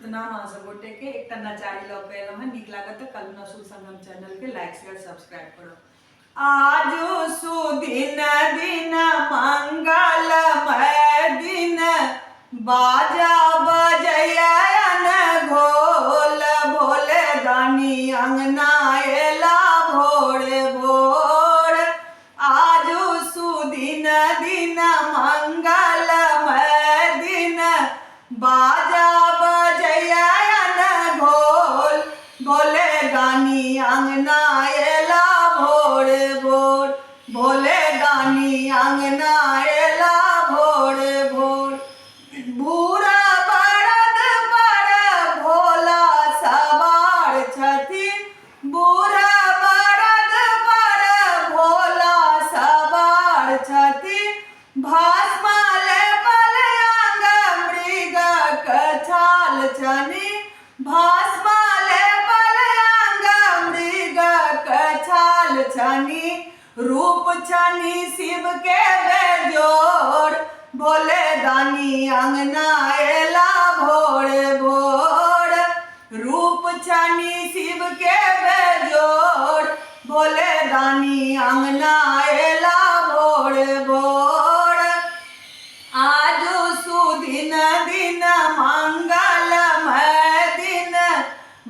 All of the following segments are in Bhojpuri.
तो नाम आशा गोटे के एक नचारी लग गए निक लागत कल नसुर संगम चैनल के लाइक शेयर सब्सक्राइब करो। आज सुदिन दिन मंगलमय दिन बाजा बजयन घोल भोले दानी अंगना एला भोरे भोर। आज सुदिन दिन मंगलमय दिन बाजा बजयन घोल भोले दानी अंगना एला भोर भोर। भोले दानी अंगना एला भोर भोर। बूढ़ा बड़द पर भोला सवार छथिन। बूढ़ा बड़द पर भोला सवार छथिन। भस्म लेपल अंग मृग कछाल छनि। भस्म लेपल अंग मृग कछाल छनि। रूप छनि शिव के बेजोड़ भोले दानी अंगना एला भोर भोर। रूप छनि शिव के बेजोड़ भोले दानी अंगना एला भोर भोर। आज सुदिन दिन मंगलमय दिन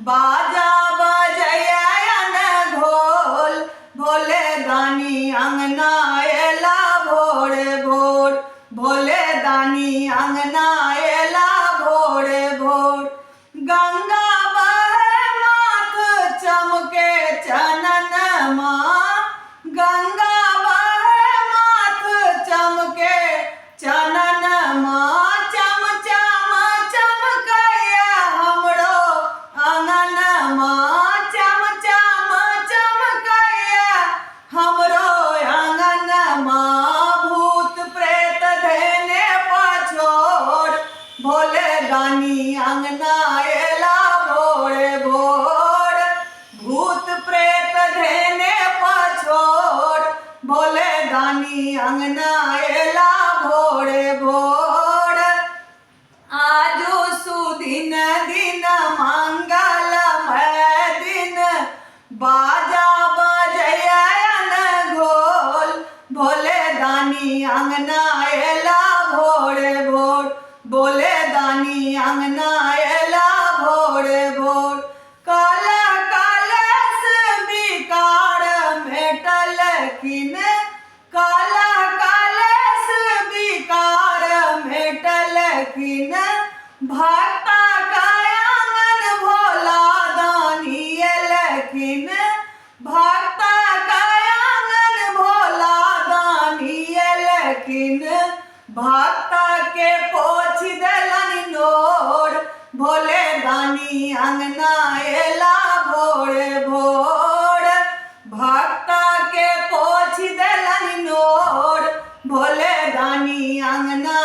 बाजा बजयन घोल भोले दानी अंगना एला भोर भोर। भोले दानी अंगना एला भोर भोर। गंगा बहे माथ चमके चनन माँ। गंगा बहे माथ चमके चनन माँ। चम चम चमकैया हमरो अंगन माँ। चम चम चमकैया हमरो अंगन माँ। भूत प्रेत धेने पछोड़ भोले दानी अंगना एला भोर भोर। भूत प्रेत धेने पछोड़ भोले दानी अंगना एला भोर भोर। आजो सुदिन दिन मंगलमय दिन बाजा बजयन घोल भोले दानी अंगना एला भोर भोर। भोले दानी अंगना एला भोर भोर। काल कलश विकार भेटलखिन। काल कलश विकार भेटलखिन। भक्ता आंगन भोला दानी एलखिन। भक्ता आंगन भोला दानी एलखिन। भक्ता के पोछ देलन नोर भोले दानी अंगना एला भोर भोर। भक्ता के पोछ देलन नोर भोले दानी अंगना